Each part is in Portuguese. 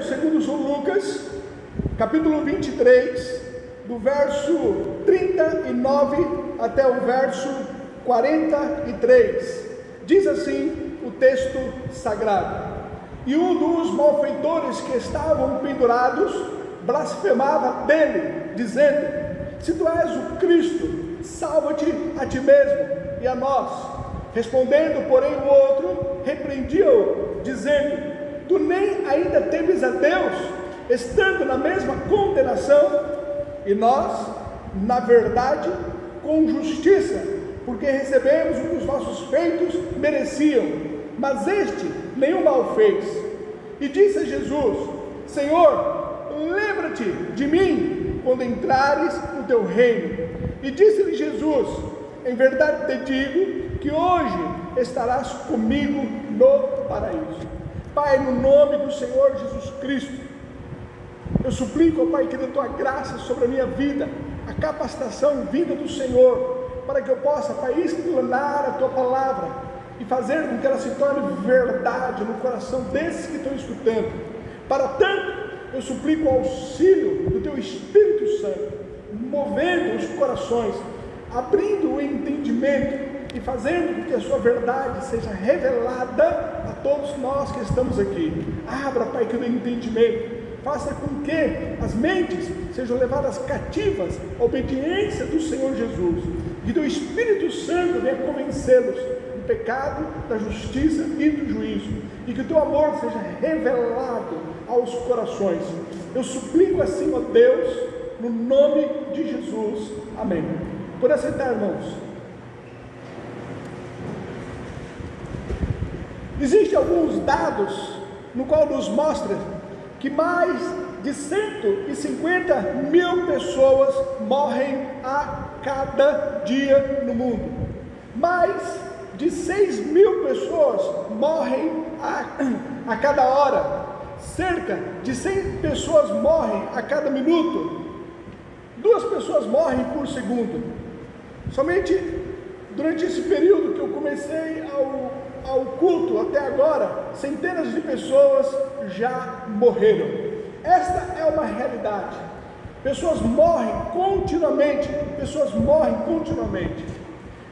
Segundo São Lucas, capítulo 23, do verso 39 até o verso 43. Diz assim o texto sagrado: E um dos malfeitores que estavam pendurados blasfemava dele, dizendo: Se tu és o Cristo, salva-te a ti mesmo e a nós. Respondendo, porém, o outro repreendia-o, dizendo: Tu nem ainda temes a Deus, estando na mesma condenação? E nós, na verdade, com justiça, porque recebemos o que os nossos feitos mereciam, mas este nenhum mal fez. E disse a Jesus: Senhor, lembra-te de mim quando entrares no teu reino. E disse-lhe Jesus: Em verdade te digo que hoje estarás comigo no paraíso. Pai, no nome do Senhor Jesus Cristo, eu suplico, ó Pai, que dê tua graça sobre a minha vida, a capacitação vinda do Senhor, para que eu possa, Pai, explanar a tua palavra e fazer com que ela se torne verdade no coração desses que estão escutando. Para tanto, eu suplico o auxílio do teu Espírito Santo, movendo os corações, abrindo o entendimento e fazendo com que a sua verdade seja revelada a todos nós que estamos aqui. Abra, Pai, que o entendimento, faça com que as mentes sejam levadas cativas à obediência do Senhor Jesus, que o Espírito Santo venha convencê-los do pecado, da justiça e do juízo, e que o teu amor seja revelado aos corações. Eu suplico assim, ó Deus, no nome de Jesus, amém. Por aceitar, irmãos. Existem alguns dados no qual nos mostra que mais de 150 mil pessoas morrem a cada dia no mundo. Mais de 6 mil pessoas morrem a cada hora. Cerca de 100 pessoas morrem a cada minuto. 2 pessoas morrem por segundo. Somente durante esse período que eu comecei ao culto até agora, centenas de pessoas já morreram. Esta é uma realidade. Pessoas morrem continuamente.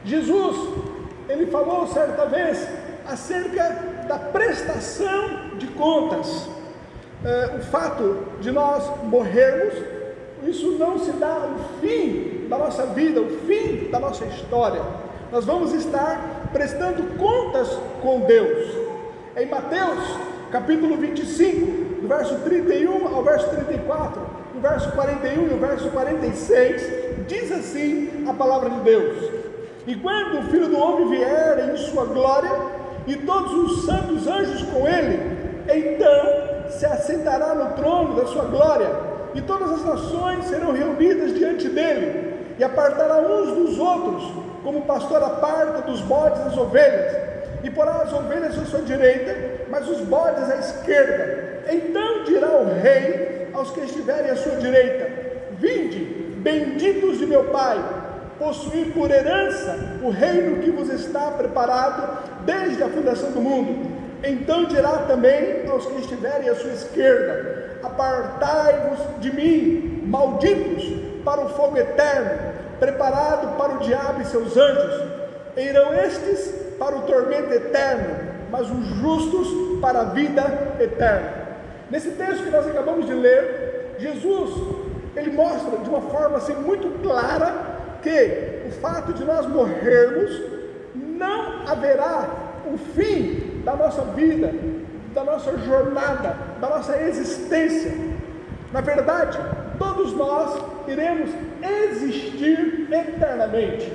Jesus, ele falou certa vez acerca da prestação de contas. O fato de nós morrermos, isso não se dá o fim da nossa vida, o fim da nossa história. Nós vamos estar prestando contas com Deus. Em Mateus, capítulo 25, do verso 31 ao verso 34, do verso 41 e o verso 46, diz assim a palavra de Deus: E quando o Filho do Homem vier em sua glória, e todos os santos anjos com ele, então se assentará no trono da sua glória, e todas as nações serão reunidas diante dele, e apartará uns dos outros, como o pastor aparta dos bodes as ovelhas, e porá as ovelhas à sua direita, mas os bodes à esquerda. Então dirá o rei aos que estiverem à sua direita: Vinde, benditos de meu Pai, possuir por herança o reino que vos está preparado desde a fundação do mundo. Então dirá também aos que estiverem à sua esquerda: Apartai-vos de mim, malditos, para o fogo eterno, preparado para o diabo e seus anjos. Irão estes para o tormento eterno, mas os justos para a vida eterna. Nesse texto que nós acabamos de ler, Jesus, ele mostra de uma forma assim muito clara que o fato de nós morrermos, não haverá o fim da nossa vida, da nossa jornada, da nossa existência. Na verdade, todos nós iremos existir eternamente.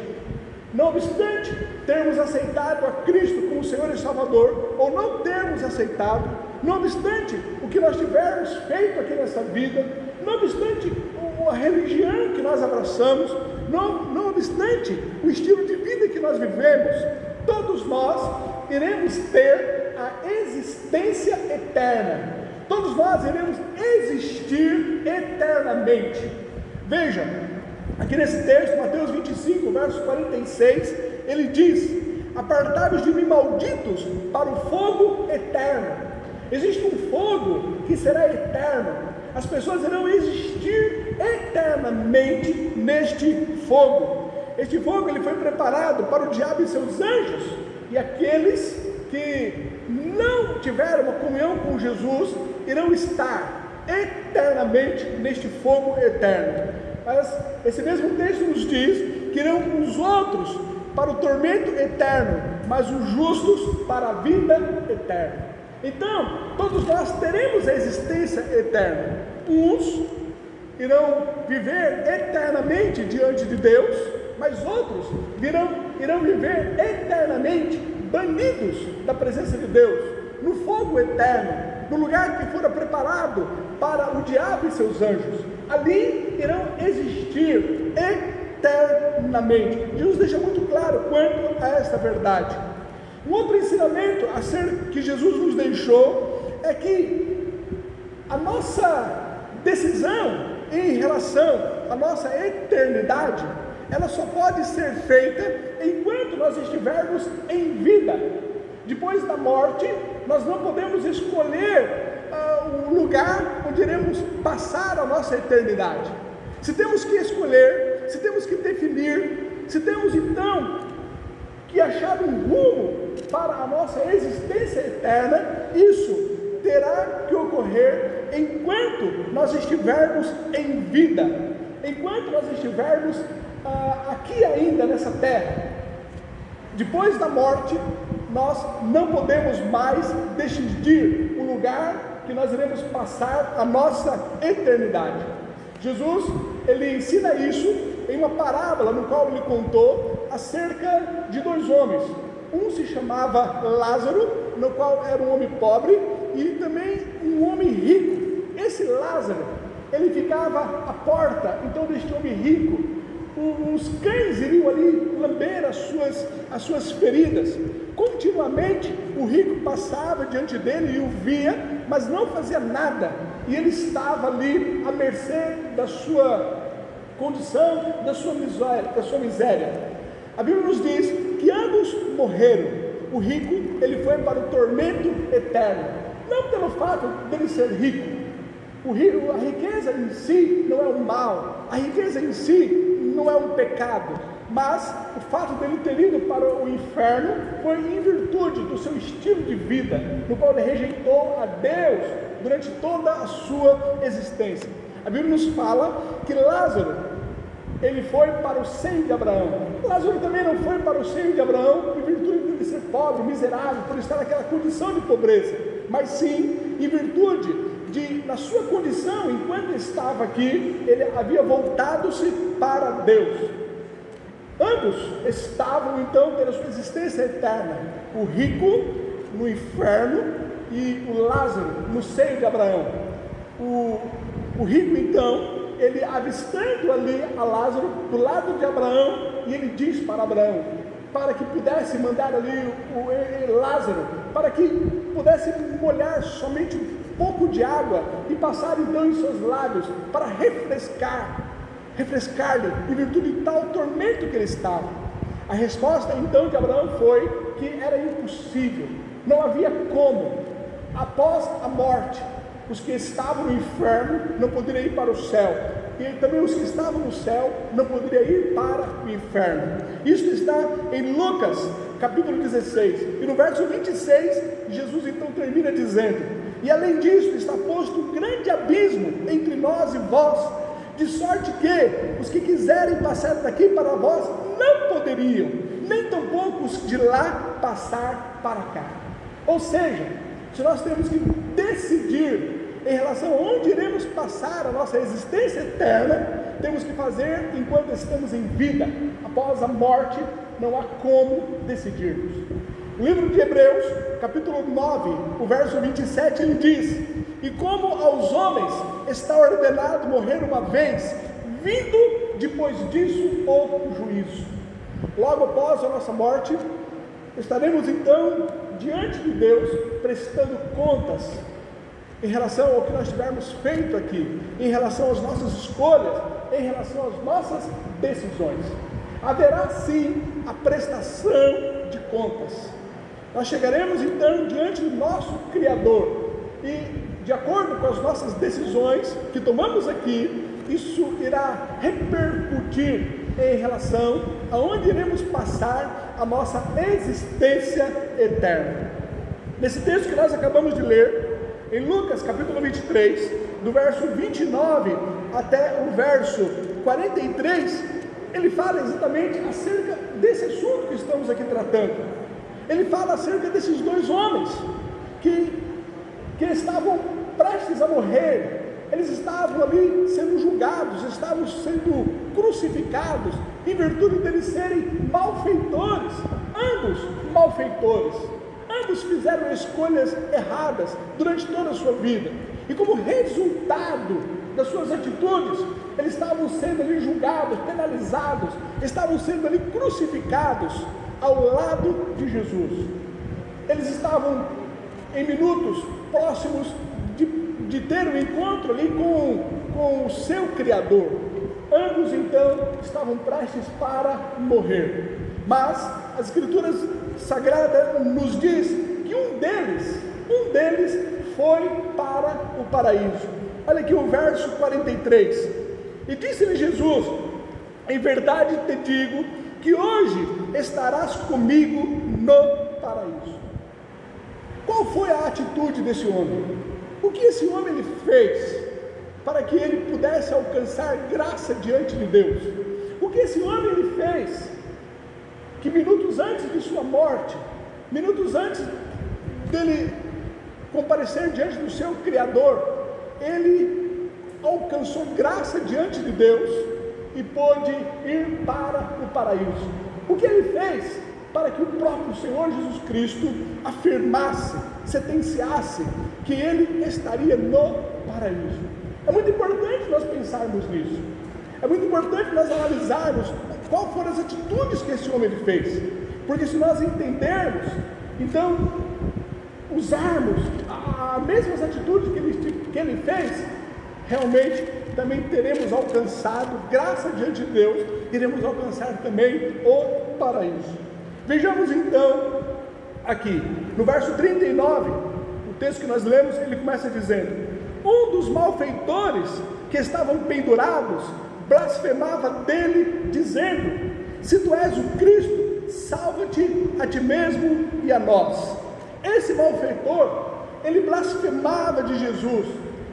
Não obstante termos aceitado a Cristo como Senhor e Salvador, ou não termos aceitado, não obstante o que nós tivermos feito aqui nessa vida, não obstante a religião que nós abraçamos, não obstante o estilo de vida que nós vivemos, todos nós iremos ter a existência eterna. Todos nós iremos existir eternamente. Veja, aqui nesse texto, Mateus 25, verso 46, ele diz: Apartai-vos de mim, malditos, para o fogo eterno. Existe um fogo que será eterno. As pessoas irão existir eternamente neste fogo. Este fogo ele foi preparado para o diabo e seus anjos, e aqueles que não tiveram uma comunhão com Jesus irão estar eternamente neste fogo eterno. Mas esse mesmo texto nos diz que irão os outros para o tormento eterno, mas os justos para a vida eterna. Então, todos nós teremos a existência eterna. Uns irão viver eternamente diante de Deus, mas outros irão viver eternamente banidos da presença de Deus, no fogo eterno, no lugar que fora preparado para o diabo e seus anjos. Ali irão existir eternamente. Jesus deixa muito claro quanto a esta verdade. Um outro ensinamento que Jesus nos deixou é que a nossa decisão em relação à nossa eternidade, ela só pode ser feita enquanto nós estivermos em vida. Depois da morte, nós não podemos escolher o lugar onde iremos passar a nossa eternidade. Se temos que escolher, se temos que definir, se temos então que achar um rumo para a nossa existência eterna, isso terá que ocorrer enquanto nós estivermos em vida, enquanto nós estivermos aqui ainda nessa terra. Depois da morte, nós não podemos mais decidir o lugar que nós iremos passar a nossa eternidade. Jesus, ele ensina isso em uma parábola no qual ele contou acerca de dois homens. Um se chamava Lázaro, no qual era um homem pobre, e também um homem rico. Esse Lázaro, ele ficava à porta, então, deste homem rico. Os cães iriam ali lamber as suas feridas. Continuamente o rico passava diante dele e o via, mas não fazia nada, e ele estava ali à mercê da sua condição, da sua miséria. A Bíblia nos diz que ambos morreram. O rico, ele foi para o tormento eterno, não pelo fato dele ser rico. A riqueza em si não é um mal, a riqueza em si não é um pecado, mas o fato dele ter ido para o inferno foi em virtude do seu estilo de vida, no qual ele rejeitou a Deus durante toda a sua existência. A Bíblia nos fala que Lázaro, ele foi para o seio de Abraão. Lázaro também não foi para o seio de Abraão em virtude de ser pobre, miserável, por estar naquela condição de pobreza, mas sim em virtude de, na sua condição, enquanto estava aqui, ele havia voltado-se para Deus. Ambos estavam então tendo a sua existência eterna, o rico no inferno e o Lázaro no seio de Abraão. O rico então, ele avistando ali a Lázaro do lado de Abraão, e ele diz para Abraão, para que pudesse mandar ali o Lázaro, para que pudesse molhar somente um pouco de água e passar então em seus lábios, para refrescar-lhe em virtude de tal tormento que ele estava. A resposta então de Abraão foi que era impossível, não havia como. Após a morte, os que estavam no inferno não poderiam ir para o céu, e também os que estavam no céu não poderiam ir para o inferno. Isso está em Lucas capítulo 16, e no verso 26 Jesus então termina dizendo: e além disso está posto um grande abismo entre nós e vós, de sorte que os que quiserem passar daqui para vós não poderiam, nem tampouco os de lá passar para cá. Ou seja, se nós temos que decidir em relação a onde iremos passar a nossa existência eterna, temos que fazer enquanto estamos em vida. Após a morte, não há como decidirmos. O livro de Hebreus, capítulo 9, o verso 27, ele diz: e como aos homens está ordenado morrer uma vez, vindo depois disso o juízo. Logo após a nossa morte, estaremos então diante de Deus, prestando contas em relação ao que nós tivermos feito aqui, em relação às nossas escolhas, em relação às nossas decisões. Haverá sim a prestação de contas. Nós chegaremos então diante do nosso Criador, e de acordo com as nossas decisões que tomamos aqui, isso irá repercutir em relação a onde iremos passar a nossa existência eterna. Nesse texto que nós acabamos de ler, em Lucas capítulo 23, do verso 29 até o verso 43, ele fala exatamente acerca desse assunto que estamos aqui tratando. Ele fala acerca desses dois homens que estavam prestes a morrer. Eles estavam ali sendo julgados, estavam sendo crucificados, em virtude deles serem malfeitores, ambos malfeitores, ambos fizeram escolhas erradas durante toda a sua vida, e como resultado das suas atitudes, eles estavam sendo ali julgados, penalizados, estavam sendo ali crucificados ao lado de Jesus. Eles estavam em minutos próximos de ter um encontro ali com o seu Criador. Ambos então estavam prestes para morrer, mas as Escrituras Sagradas nos diz que um deles foi para o paraíso. Olha aqui o verso 43, e disse-lhe Jesus: em verdade te digo que hoje estarás comigo no paraíso. Qual foi a atitude desse homem? O que esse homem ele fez para que ele pudesse alcançar graça diante de Deus? O que esse homem ele fez que minutos antes de sua morte, minutos antes dele comparecer diante do seu Criador, ele alcançou graça diante de Deus e pôde ir para o paraíso? O que ele fez para que o próprio Senhor Jesus Cristo afirmasse, sentenciasse que ele estaria no paraíso? É muito importante nós pensarmos nisso. É muito importante nós analisarmos qual foram as atitudes que esse homem ele fez, porque se nós entendermos, então usarmos as mesmas atitudes que ele fez, realmente também teremos alcançado graça diante de Deus, iremos alcançar também o paraíso. Vejamos então aqui no verso 39, o texto que nós lemos, ele começa dizendo: um dos malfeitores que estavam pendurados blasfemava dele, dizendo: se tu és o Cristo, salva-te a ti mesmo e a nós. Esse malfeitor, ele blasfemava de Jesus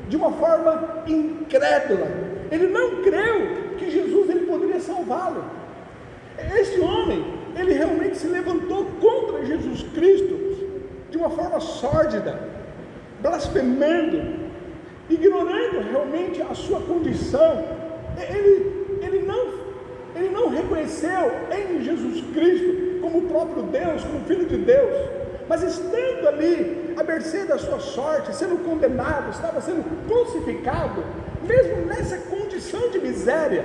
de uma forma incrédula. Ele não creu que Jesus ele poderia salvá-lo. Este homem, ele realmente se levantou contra Jesus Cristo de uma forma sórdida, blasfemando, ignorando realmente a sua condição. Ele não reconheceu em Jesus Cristo como o próprio Deus, como Filho de Deus, mas estando ali à mercê da sua sorte, sendo condenado, estava sendo crucificado, mesmo nessa condição de miséria,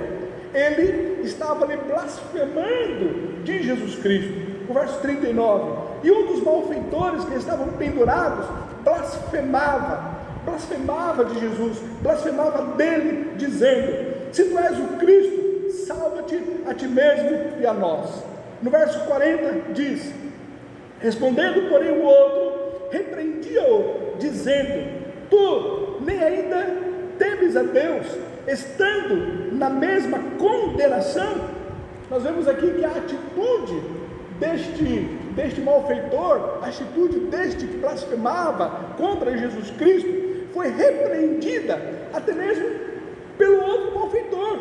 ele estava ali blasfemando de Jesus Cristo. O verso 39, e um dos malfeitores que estavam pendurados blasfemava de Jesus, blasfemava dele, dizendo: se tu és o Cristo, salva-te a ti mesmo e a nós. No verso 40 diz: respondendo porém o outro, repreendia-o, dizendo: tu nem ainda temes a Deus, estando na mesma condenação? Nós vemos aqui que a atitude deste malfeitor, a atitude deste que blasfemava contra Jesus Cristo, foi repreendida até mesmo pelo outro malfeitor,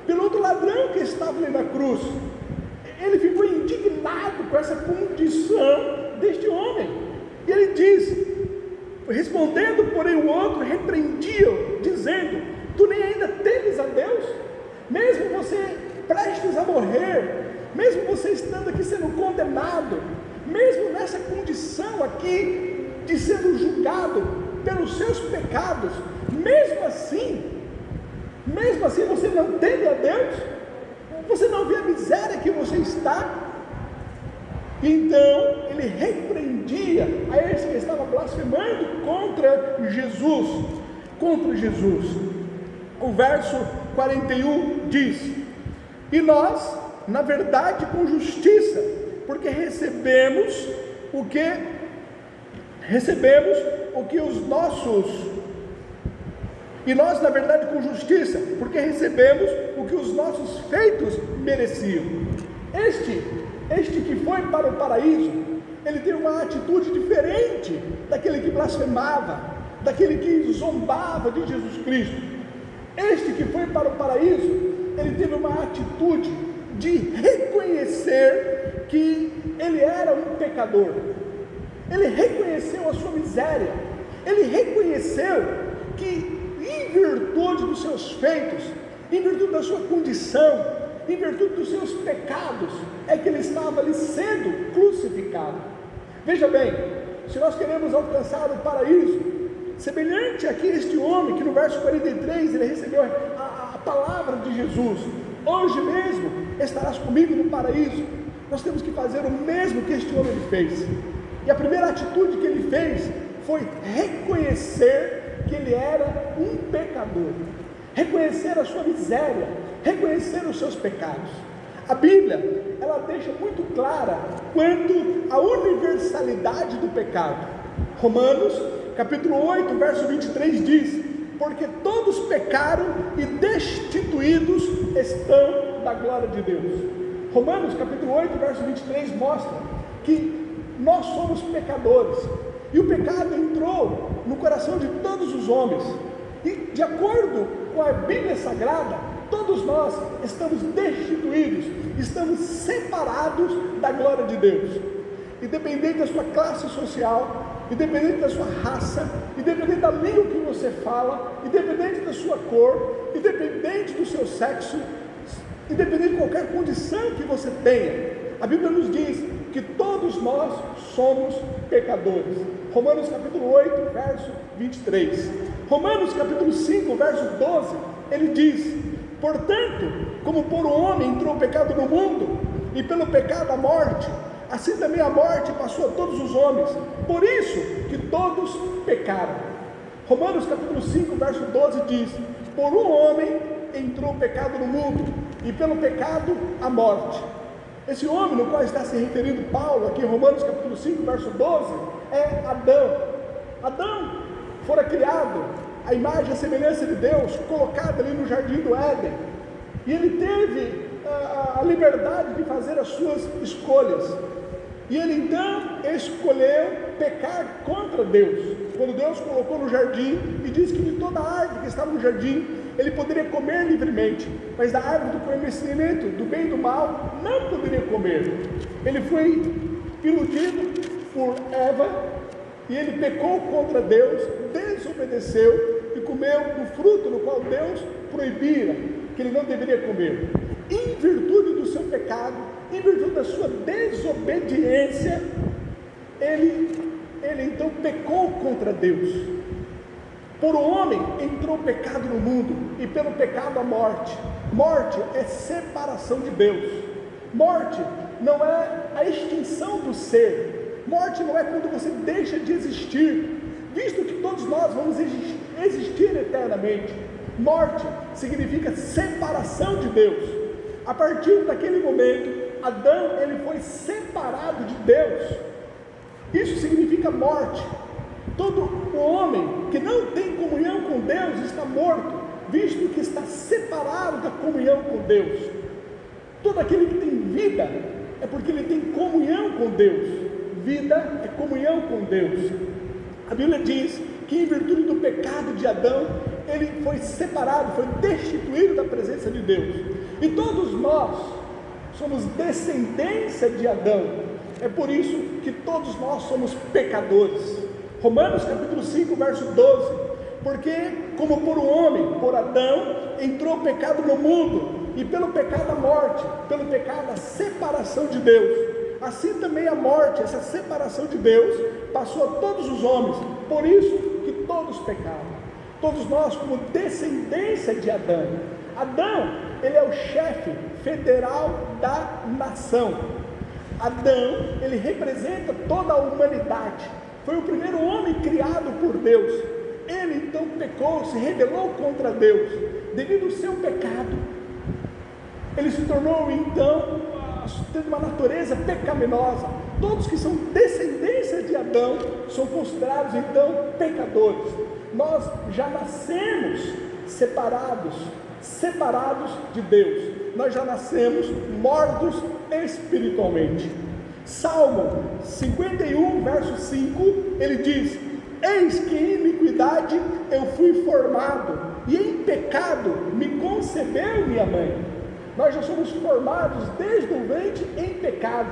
pelo outro ladrão que estava ali na cruz. Ele ficou indignado com essa condição deste homem, e ele diz, respondendo porém o outro, repreendia-o, dizendo: tu nem ainda temes a Deus, mesmo você prestes a morrer, mesmo você estando aqui sendo condenado, mesmo nessa condição aqui de sendo julgado pelos seus pecados, mesmo assim você não teme a Deus? Você não vê a miséria que você está? Então ele repreendia a esse que estava blasfemando contra Jesus. O verso 41 diz: e nós, na verdade, com justiça, porque recebemos o que os nossos, e nós na verdade com justiça, porque recebemos o que os nossos feitos mereciam. Este que foi para o paraíso, ele tem uma atitude diferente daquele que blasfemava, daquele que zombava de Jesus Cristo. Este que foi para o paraíso, ele teve uma atitude de reconhecer que ele era um pecador. Ele reconheceu a sua miséria. Ele reconheceu que, em virtude dos seus feitos, em virtude da sua condição, em virtude dos seus pecados, é que ele estava ali sendo crucificado. Veja bem, se nós queremos alcançar o paraíso, semelhante aqui a este homem, que no verso 43 ele recebeu a palavra de Jesus: hoje mesmo estarás comigo no paraíso. Nós temos que fazer o mesmo que este homem fez. E a primeira atitude que ele fez foi reconhecer que ele era um pecador, reconhecer a sua miséria, reconhecer os seus pecados. A Bíblia, ela deixa muito clara quanto à universalidade do pecado. Romanos, capítulo 8, verso 23 diz: porque todos pecaram e destituídos estão da glória de Deus. Romanos, capítulo 8, verso 23 mostra que nós somos pecadores, e o pecado entrou no coração de todos os homens, e de acordo com a Bíblia Sagrada, todos nós estamos destituídos, estamos separados da glória de Deus. Independente da sua classe social, independente da sua raça, independente da língua que você fala, independente da sua cor, independente do seu sexo, independente de qualquer condição que você tenha, a Bíblia nos diz que todos nós somos pecadores. Romanos capítulo 8, verso 23. Romanos capítulo 5, verso 12, ele diz: portanto, como por um homem entrou o pecado no mundo, e pelo pecado a morte, assim também a morte passou a todos os homens, por isso que todos pecaram. Romanos capítulo 5, verso 12 diz: por um homem entrou o pecado no mundo, e pelo pecado a morte. Esse homem no qual está se referindo Paulo, aqui em Romanos capítulo 5, verso 12, é Adão. Adão fora criado à imagem e à semelhança de Deus, colocado ali no jardim do Éden, e ele teve a liberdade de fazer as suas escolhas, e ele então escolheu pecar contra Deus, quando Deus colocou no jardim, e diz que de toda a árvore que estava no jardim, ele poderia comer livremente, mas da árvore do conhecimento do bem e do mal, não poderia comer. Ele foi iludido por Eva, e ele pecou contra Deus, desobedeceu, e comeu do fruto no qual Deus proibira, que ele não deveria comer. Em virtude do seu pecado, em virtude da sua desobediência, ele então pecou contra Deus. Por um homem entrou o pecado no mundo, e pelo pecado a morte. Morte é separação de Deus. Morte não é a extinção do ser. Morte não é quando você deixa de existir, visto que todos nós vamos existir eternamente. Morte significa separação de Deus. A partir daquele momento, Adão ele foi separado de Deus. Isso significa morte. Todo homem que não tem comunhão com Deus está morto, visto que está separado da comunhão com Deus. Todo aquele que tem vida é porque ele tem comunhão com Deus. Vida é comunhão com Deus. A Bíblia diz que em virtude do pecado de Adão, ele foi separado, foi destituído da presença de Deus. E todos nós somos descendência de Adão. É por isso que todos nós somos pecadores. Romanos capítulo 5, verso 12: porque como por um homem, por Adão, entrou o pecado no mundo, e pelo pecado a morte, pelo pecado a separação de Deus, assim também a morte, essa separação de Deus, passou a todos os homens, por isso que todos pecaram. Todos nós como descendência de Adão. Adão, ele é o chefe federal da nação. Adão, ele representa toda a humanidade. Foi o primeiro homem criado por Deus. Ele então pecou, se rebelou contra Deus. Devido ao seu pecado, ele se tornou então, tendo uma natureza pecaminosa. Todos que são descendência descendência de Adão são considerados então pecadores. Nós já nascemos separados de Deus. Nós já nascemos mortos espiritualmente. Salmo 51, verso 5, ele diz: eis que em iniquidade eu fui formado, e em pecado me concebeu minha mãe. Nós já somos formados desde o ventre em pecado.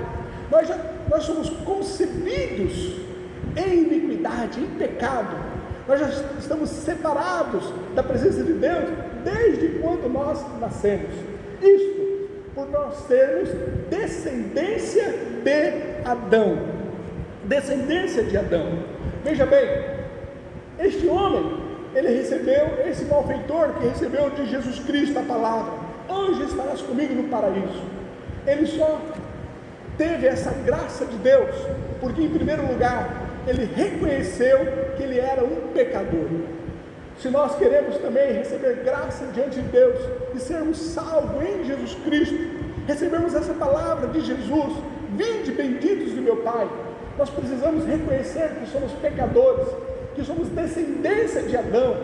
Nós somos concebidos em iniquidade, em pecado. Nós já estamos separados da presença de Deus desde quando nós nascemos. Isto por nós sermos descendência de Adão. Descendência de Adão. Veja bem, este homem, ele recebeu, esse malfeitor que recebeu de Jesus Cristo a palavra: hoje estarás comigo no paraíso. Ele só teve essa graça de Deus porque, em primeiro lugar, ele reconheceu que ele era um pecador. Se nós queremos também receber graça diante de Deus e sermos salvos em Jesus Cristo, recebemos essa palavra de Jesus: vinde benditos do meu Pai. Nós precisamos reconhecer que somos pecadores, que somos descendência de Adão,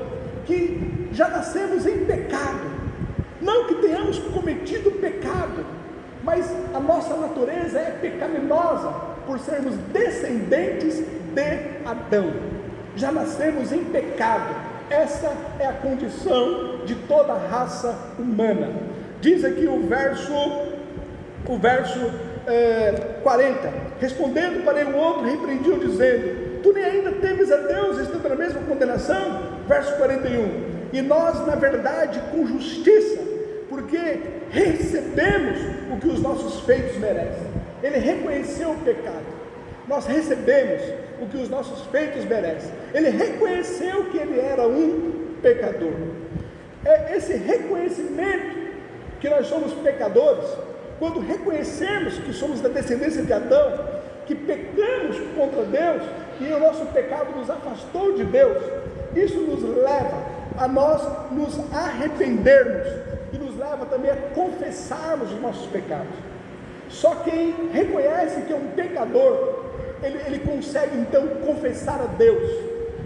que já nascemos em pecado. Não que tenhamos cometido pecado, mas a nossa natureza é pecaminosa por sermos descendentes de Adão. Já nascemos em pecado. Essa é a condição de toda a raça humana. Diz aqui o verso 40: respondendo para ele o outro, repreendiu, dizendo: tu nem ainda temes a Deus, estando na mesma condenação? Verso 41: e nós, na verdade, com justiça, porque recebemos o que os nossos feitos merecem. Ele reconheceu o pecado. Nós recebemos o que os nossos feitos merecem. Ele reconheceu que ele era um pecador. É esse reconhecimento que nós somos pecadores, quando reconhecemos que somos da descendência de Adão, que pecamos contra Deus e o nosso pecado nos afastou de Deus, isso nos leva a nós nos arrependermos e nos leva também a confessarmos os nossos pecados. Só quem reconhece que é um pecador, ele consegue então confessar a Deus.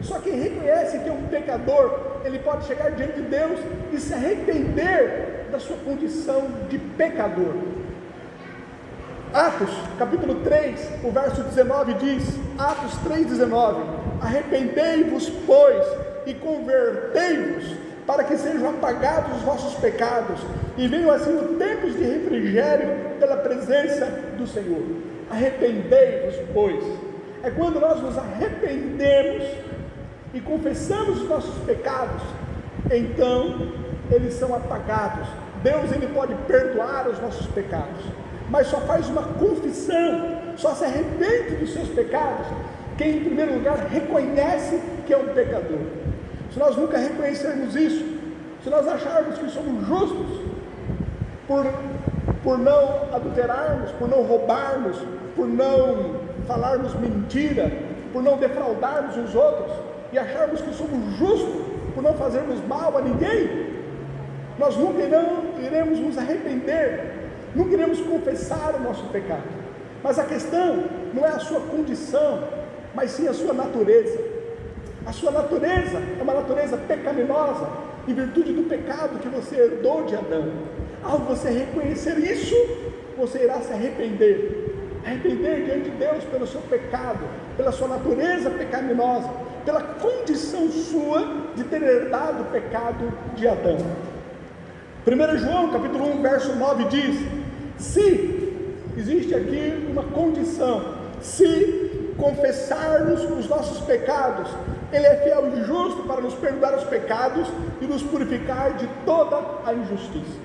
Só quem reconhece que é um pecador, ele pode chegar diante de Deus e se arrepender da sua condição de pecador. Atos capítulo 3, o verso 19 diz, Atos 3,19: arrependei-vos, pois, e convertei-vos, para que sejam apagados os vossos pecados, e venham assim os tempos de refrigério pela presença do Senhor. Arrependei-vos, pois, é quando nós nos arrependemos e confessamos os nossos pecados, então eles são apagados. Deus, ele pode perdoar os nossos pecados, mas só faz uma confissão, só se arrepende dos seus pecados quem, em primeiro lugar, reconhece que é um pecador. Se nós nunca reconhecermos isso, se nós acharmos que somos justos por não adulterarmos, por não roubarmos, por não falarmos mentira, por não defraudarmos os outros, e acharmos que somos justos por não fazermos mal a ninguém, nós nunca iremos nos arrepender, nunca iremos confessar o nosso pecado. Mas a questão não é a sua condição, mas sim a sua natureza. A sua natureza é uma natureza pecaminosa, em virtude do pecado que você herdou de Adão. Ao você reconhecer isso, você irá se arrepender diante de Deus pelo seu pecado, pela sua natureza pecaminosa, pela condição sua de ter herdado o pecado de Adão. 1 João capítulo 1, verso 9 diz: se existe aqui uma condição, se confessarmos os nossos pecados, Ele é fiel e justo para nos perdoar os pecados e nos purificar de toda a injustiça.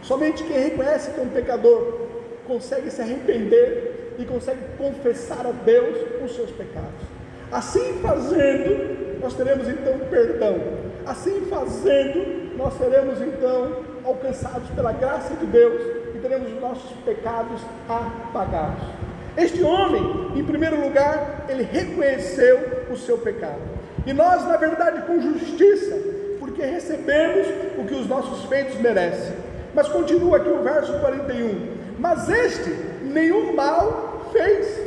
Somente quem reconhece que é um pecador consegue se arrepender e consegue confessar a Deus os seus pecados. Assim fazendo, nós teremos então perdão. Assim fazendo, nós seremos então alcançados pela graça de Deus e teremos os nossos pecados apagados. Este homem, em primeiro lugar, ele reconheceu o seu pecado. E nós, na verdade, com justiça, porque recebemos o que os nossos feitos merecem. Mas continua aqui o verso 41: mas este nenhum mal fez.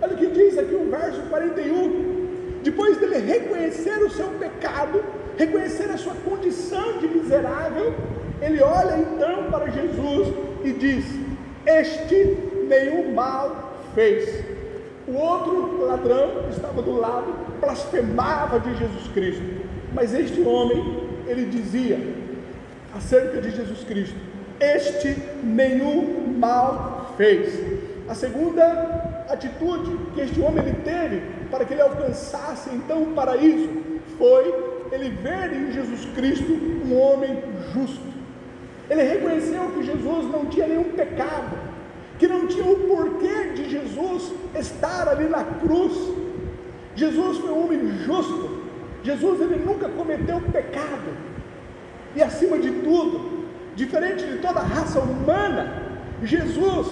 Olha que diz aqui o verso 41, depois dele reconhecer o seu pecado, reconhecer a sua condição de miserável, ele olha então para Jesus e diz: este nenhum mal fez. O outro ladrão que estava do lado blasfemava de Jesus Cristo, mas este homem, ele dizia acerca de Jesus Cristo: este nenhum mal fez. A segunda atitude que este homem ele teve para que ele alcançasse então o paraíso foi ele ver em Jesus Cristo um homem justo. Ele reconheceu que Jesus não tinha nenhum pecado, que não tinha o porquê de Jesus estar ali na cruz. Jesus foi um homem justo. Jesus ele nunca cometeu pecado. E acima de tudo, diferente de toda a raça humana, Jesus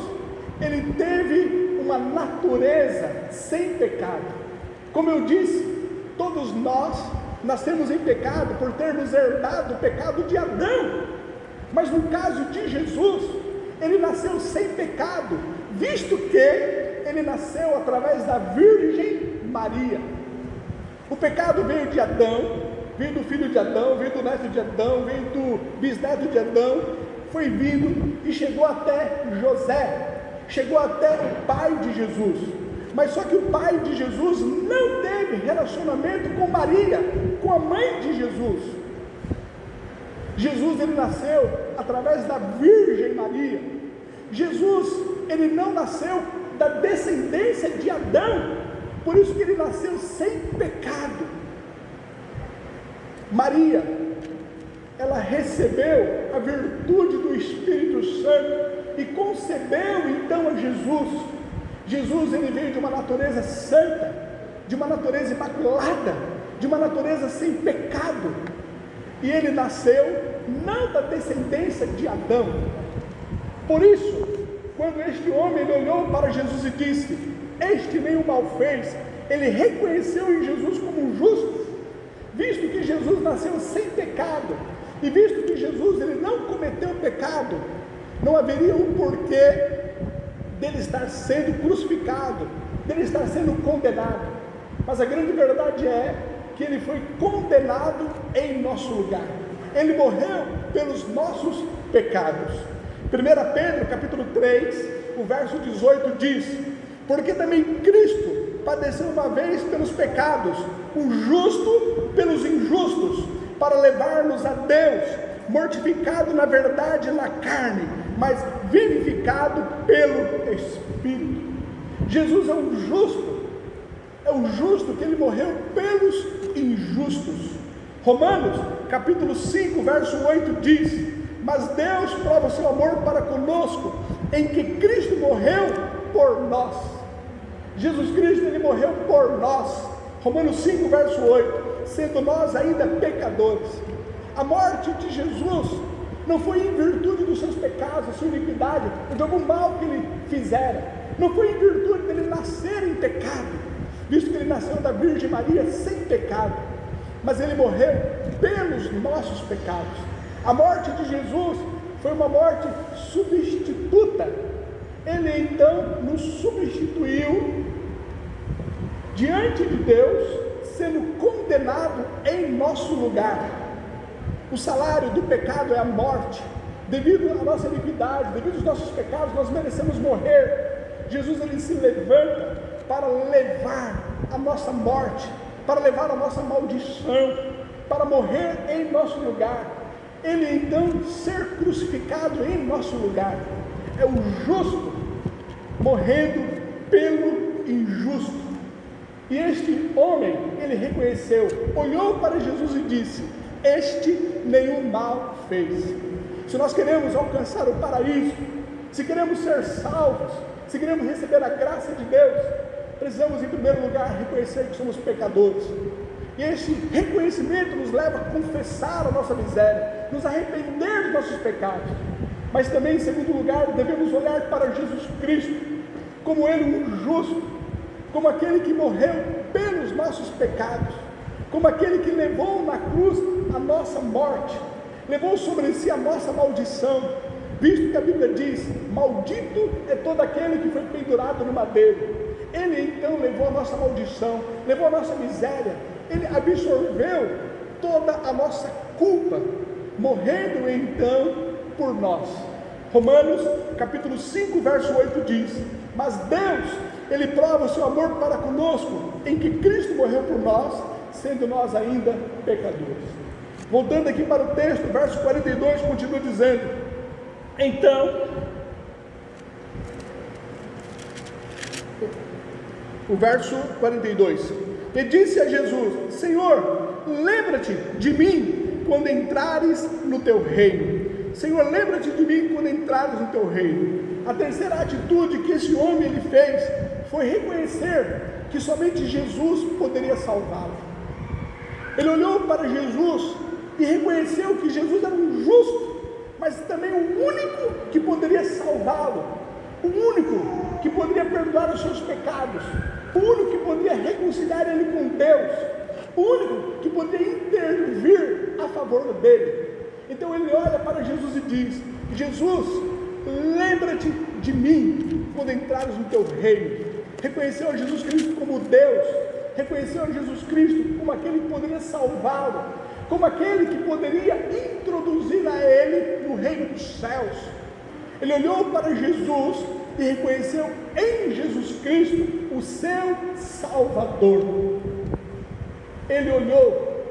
ele teve uma natureza sem pecado. Como eu disse, todos nós nascemos em pecado por termos herdado o pecado de Adão. Mas no caso de Jesus, ele nasceu sem pecado, visto que ele nasceu através da Virgem Maria. O pecado veio de Adão, veio do filho de Adão, veio do neto de Adão, veio do bisneto de Adão, foi vindo e chegou até José, chegou até o pai de Jesus. Mas só que o pai de Jesus não teve relacionamento com Maria, com a mãe de Jesus. Jesus ele nasceu através da Virgem Maria. Jesus ele não nasceu da descendência de Adão, por isso que ele nasceu sem pecado. Maria, ela recebeu a virtude do Espírito Santo e concebeu então a Jesus. Jesus ele veio de uma natureza santa, de uma natureza imaculada, de uma natureza sem pecado, e ele nasceu não da descendência de Adão. Por isso, quando este homem ele olhou para Jesus e disse: este nenhum mal fez, ele reconheceu em Jesus como justo, visto que Jesus nasceu sem pecado, e visto que Jesus ele não cometeu pecado, não haveria um porquê dele estar sendo crucificado, dele estar sendo condenado. Mas a grande verdade é que ele foi condenado em nosso lugar. Ele morreu pelos nossos pecados. 1 Pedro capítulo 3, o verso 18 diz: porque também Cristo padeceu uma vez pelos pecados, o justo pelos injustos, para levar-nos a Deus, mortificado na verdade na carne, mas vivificado pelo Espírito. Jesus é o justo que ele morreu pelos injustos. Romanos capítulo 5, verso 8 diz: mas Deus prova o seu amor para conosco, em que Cristo morreu por nós. Jesus Cristo ele morreu por nós. Romanos 5, verso 8, sendo nós ainda pecadores. A morte de Jesus não foi em virtude dos seus pecados, da sua iniquidade, ou de algum mal que ele fizera. Não foi em virtude dele nascer em pecado, visto que ele nasceu da Virgem Maria sem pecado, mas ele morreu pelos nossos pecados. A morte de Jesus foi uma morte substituta. Ele então nos substituiu diante de Deus, sendo condenado em nosso lugar. O salário do pecado é a morte. Devido à nossa iniquidade, devido aos nossos pecados, nós merecemos morrer. Jesus ele se levanta para levar a nossa morte, para levar a nossa maldição, para morrer em nosso lugar. Ele então ser crucificado em nosso lugar. É o justo morrendo pelo injusto. E este homem, ele reconheceu, olhou para Jesus e disse: este nenhum mal fez. Se nós queremos alcançar o paraíso, se queremos ser salvos, se queremos receber a graça de Deus, precisamos em primeiro lugar reconhecer que somos pecadores. E esse reconhecimento nos leva a confessar a nossa miséria, nos arrepender dos nossos pecados. Mas também, em segundo lugar, devemos olhar para Jesus Cristo como Ele um justo, como aquele que morreu pelos nossos pecados, como aquele que levou na cruz a nossa morte, levou sobre si a nossa maldição, visto que a Bíblia diz: maldito é todo aquele que foi pendurado no madeiro. Ele então levou a nossa maldição, levou a nossa miséria, Ele absorveu toda a nossa culpa, morrendo então por nós. Romanos capítulo 5, verso 8 diz: mas Deus, Ele prova o seu amor para conosco, em que Cristo morreu por nós, sendo nós ainda pecadores. Voltando aqui para o texto, verso 42, continua dizendo: então, o verso 42, e disse a Jesus: Senhor, lembra-te de mim quando entrares no teu reino. Senhor, lembra-te de mim quando entrares no teu reino. A terceira atitude que esse homem ele fez foi reconhecer que somente Jesus poderia salvá-lo. Ele olhou para Jesus e reconheceu que Jesus era um justo, mas também o único que poderia salvá-lo, o único que poderia perdoar os seus pecados, o único que poderia reconciliar ele com Deus, o único que poderia intervir a favor dele. Então ele olha para Jesus e diz: Jesus, lembra-te de mim quando entrares no teu reino. Reconheceu a Jesus Cristo como Deus, reconheceu a Jesus Cristo como aquele que poderia salvá-lo, como aquele que poderia introduzir a ele no reino dos céus. Ele olhou para Jesus e reconheceu em Jesus Cristo o seu Salvador. Ele olhou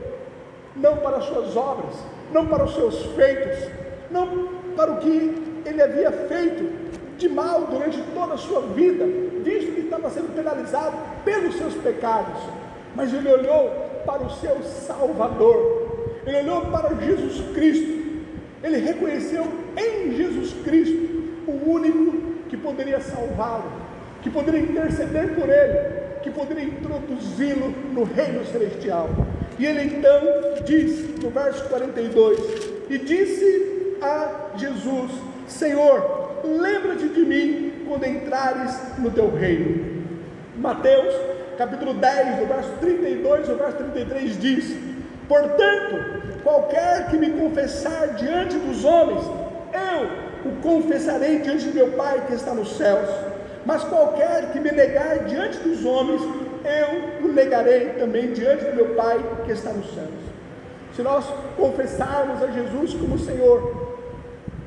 não para as suas obras, não para os seus feitos, não para o que ele havia feito de mal durante toda a sua vida, visto que estava sendo penalizado pelos seus pecados, mas ele olhou para o seu Salvador, ele olhou para Jesus Cristo, ele reconheceu em Jesus Cristo o único que poderia salvá-lo, que poderia interceder por ele, que poderia introduzi-lo no reino celestial. E ele então diz no verso 42, e disse a Jesus: Senhor, lembra-te de mim quando entrares no teu reino. Mateus capítulo 10, do verso 32 ao verso 33 diz: portanto, qualquer que me confessar diante dos homens, eu o confessarei diante de meu Pai que está nos céus. Mas qualquer que me negar diante dos homens, eu o negarei também diante do meu Pai que está nos céus. Se nós confessarmos a Jesus como Senhor,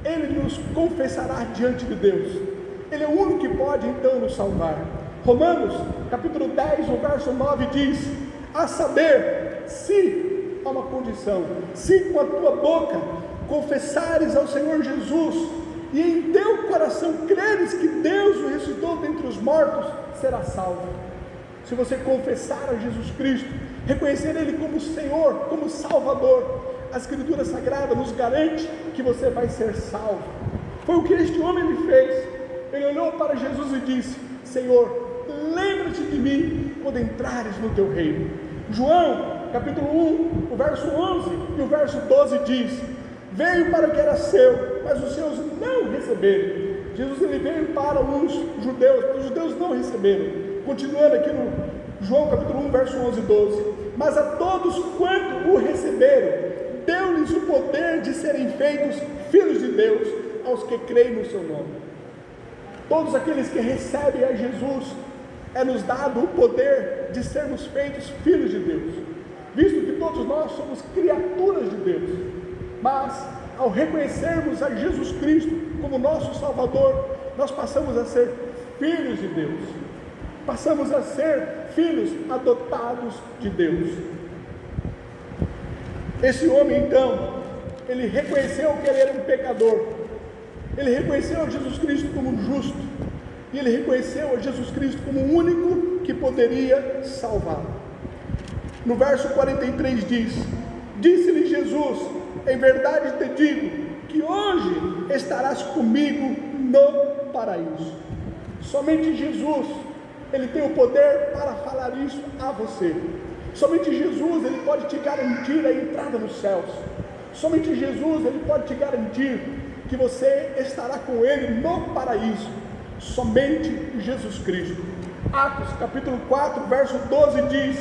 Ele nos confessará diante de Deus. Ele é o único que pode então nos salvar. Romanos capítulo 10, o verso 9 diz: a saber, se há uma condição, se com a tua boca confessares ao Senhor Jesus e em teu coração creres que Deus o ressuscitou dentre os mortos, será salvo. Se você confessar a Jesus Cristo, reconhecer Ele como Senhor, como Salvador, a Escritura Sagrada nos garante que você vai ser salvo. Foi o que este homem lhe fez. Ele olhou para Jesus e disse: Senhor, lembra-te de mim quando entrares no teu reino. João capítulo 1, o verso 11 e o verso 12 diz: veio para o que era seu, mas os seus não receberam. Jesus ele veio para os judeus, mas os judeus não receberam. Continuando aqui no João capítulo 1, verso 11 e 12: mas a todos quanto o receberam, deu-lhes o poder de serem feitos filhos de Deus, aos que creem no seu nome. Todos aqueles que recebem a Jesus, é-nos dado o poder de sermos feitos filhos de Deus, visto que todos nós somos criaturas de Deus. Mas ao reconhecermos a Jesus Cristo como nosso Salvador, nós passamos a ser filhos de Deus, passamos a ser filhos adotados de Deus. Esse homem então, ele reconheceu que ele era um pecador, ele reconheceu a Jesus Cristo como justo, e ele reconheceu a Jesus Cristo como o único que poderia salvá-lo. No verso 43 diz: disse-lhe Jesus: em verdade te digo que hoje estarás comigo no paraíso. Somente Jesus, Ele tem o poder para falar isso a você. Somente Jesus, Ele pode te garantir a entrada nos céus. Somente Jesus, Ele pode te garantir que você estará com Ele no paraíso. Somente Jesus Cristo. Atos capítulo 4, verso 12 diz: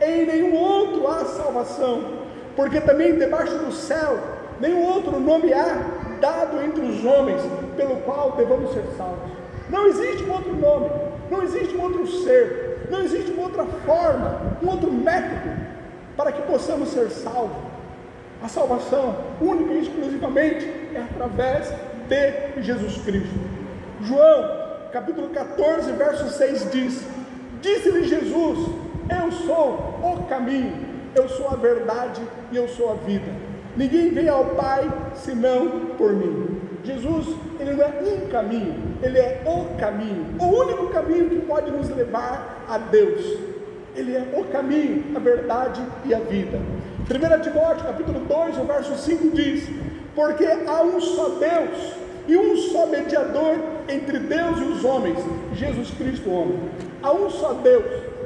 em nenhum outro há salvação, porque também debaixo do céu nenhum outro nome há dado entre os homens pelo qual devamos ser salvos. Não existe um outro nome, não existe um outro ser, não existe uma outra forma, um outro método para que possamos ser salvos. A salvação, única e exclusivamente, é através de Jesus Cristo. João, capítulo 14, verso 6 diz: disse-lhe Jesus: eu sou o caminho, eu sou a verdade e eu sou a vida. Ninguém vem ao Pai senão por mim. Jesus, ele não é um caminho, ele é o caminho, o único caminho que pode nos levar a Deus. Ele é o caminho, a verdade e a vida. 1 Timóteo, capítulo 2, o verso 5 diz: porque há um só Deus e um só mediador entre Deus e os homens, Jesus Cristo, homem. Há um só Deus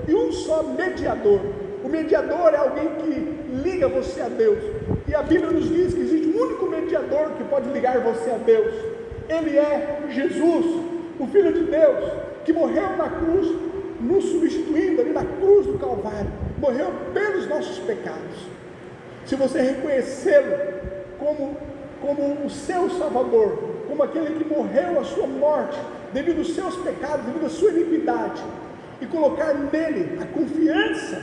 e um só mediador. O mediador é alguém que liga você a Deus, e a Bíblia nos diz que existe um único mediador que pode ligar você a Deus. Ele é Jesus, o Filho de Deus, que morreu na cruz, nos substituindo ali na cruz do Calvário, morreu pelos nossos pecados. Se você reconhecê-lo como o seu Salvador, como aquele que morreu a sua morte, devido aos seus pecados, devido à sua iniquidade, e colocar nele a confiança,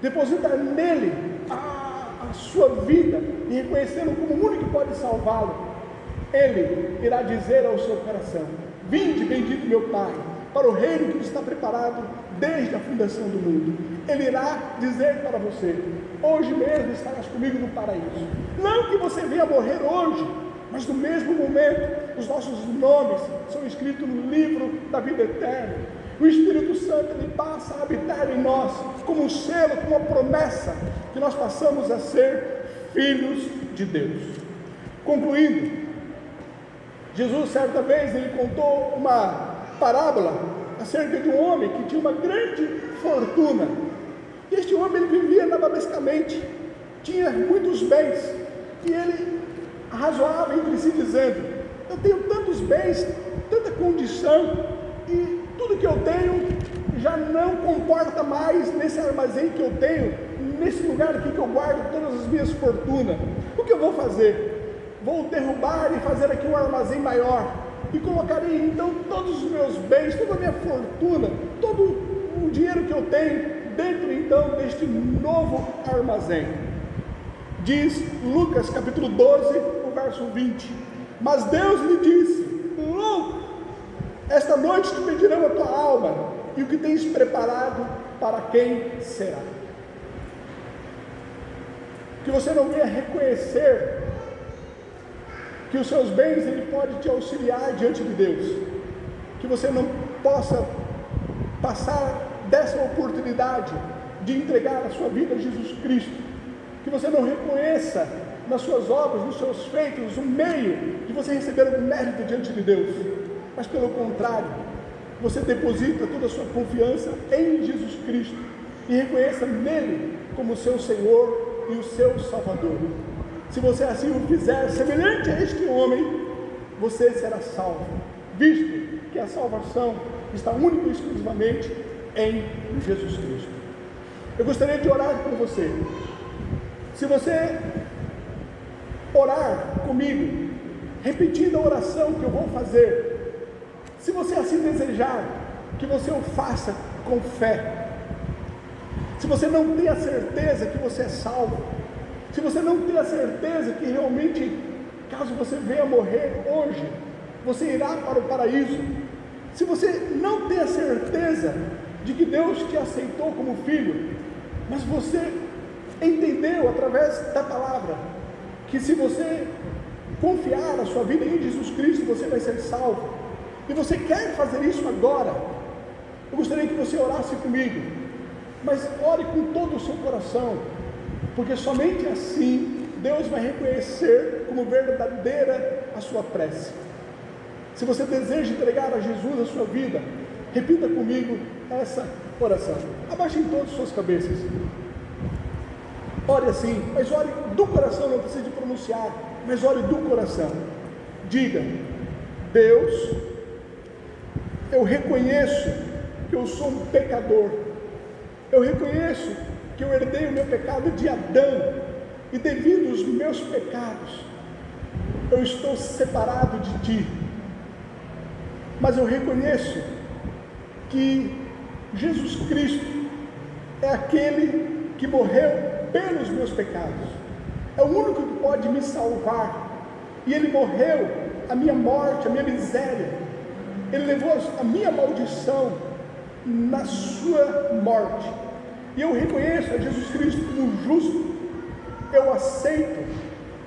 depositar nele a sua vida, e reconhecê-lo como o único que pode salvá-lo, ele irá dizer ao seu coração: vinde, bendito meu Pai, para o reino que está preparado desde a fundação do mundo. Ele irá dizer para você: hoje mesmo estarás comigo no paraíso. Não que você venha morrer hoje, mas no mesmo momento os nossos nomes são escritos no livro da vida eterna. O Espírito Santo, ele passa a habitar em nós como um selo, como uma promessa, que nós passamos a ser filhos de Deus. Concluindo, Jesus certa vez ele contou uma parábola acerca de um homem que tinha uma grande fortuna. E este homem ele vivia nababescamente, tinha muitos bens, e ele razoava entre si dizendo: eu tenho tantos bens, tanta condição, e tudo que eu tenho já não comporta mais nesse armazém que eu tenho, nesse lugar aqui que eu guardo todas as minhas fortunas. O que eu vou fazer? Vou derrubar e fazer aqui um armazém maior, e colocarei então todos os meus bens, toda a minha fortuna, todo o dinheiro que eu tenho dentro então deste novo armazém. Diz Lucas capítulo 12, o verso 20: mas Deus lhe disse: louco, esta noite te pedirão a tua alma, e o que tens preparado para quem será? Que você não venha reconhecer que os seus bens ele pode te auxiliar diante de Deus, que você não possa passar dessa oportunidade de entregar a sua vida a Jesus Cristo, que você não reconheça nas suas obras, nos seus feitos, um meio de você receber um mérito diante de Deus, mas pelo contrário, você deposita toda a sua confiança em Jesus Cristo e reconheça nele como seu Senhor e o seu Salvador. Se você assim o fizer, semelhante a este homem, você será salvo, visto que a salvação está única e exclusivamente em Jesus Cristo. Eu gostaria de orar por você. Se você orar comigo, repetindo a oração que eu vou fazer, se você assim desejar, que você o faça com fé. Se você não tem a certeza que você é salvo, se você não tem a certeza que realmente, caso você venha morrer hoje, você irá para o paraíso, se você não tem a certeza de que Deus te aceitou como filho, mas você entendeu através da palavra, que se você confiar a sua vida em Jesus Cristo, você vai ser salvo, e você quer fazer isso agora, eu gostaria que você orasse comigo, mas ore com todo o seu coração, porque somente assim Deus vai reconhecer como verdadeira a sua prece. Se você deseja entregar a Jesus a sua vida, repita comigo essa oração. Abaixem todas as suas cabeças. Ore assim, mas ore do coração, não precisa de pronunciar, mas ore do coração. Diga: Deus, eu reconheço que eu sou um pecador. Eu reconheço que eu herdei o meu pecado de Adão, e devido aos meus pecados, eu estou separado de Ti. Mas eu reconheço que Jesus Cristo é aquele que morreu pelos meus pecados, é o único que pode me salvar, e Ele morreu a minha morte, a minha miséria, Ele levou a minha maldição na sua morte, e eu reconheço a Jesus Cristo como justo, eu aceito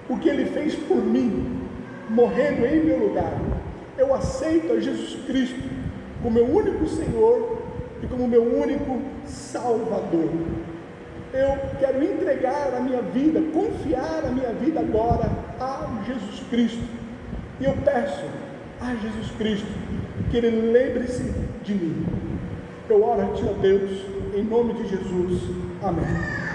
o que Ele fez por mim, morrendo em meu lugar, eu aceito a Jesus Cristo como meu único Senhor e como meu único Salvador. Eu quero entregar a minha vida, confiar a minha vida agora a Jesus Cristo, e eu peço a Jesus Cristo que Ele lembre-se de mim. Eu oro a Ti, ó Deus, em nome de Jesus, amém.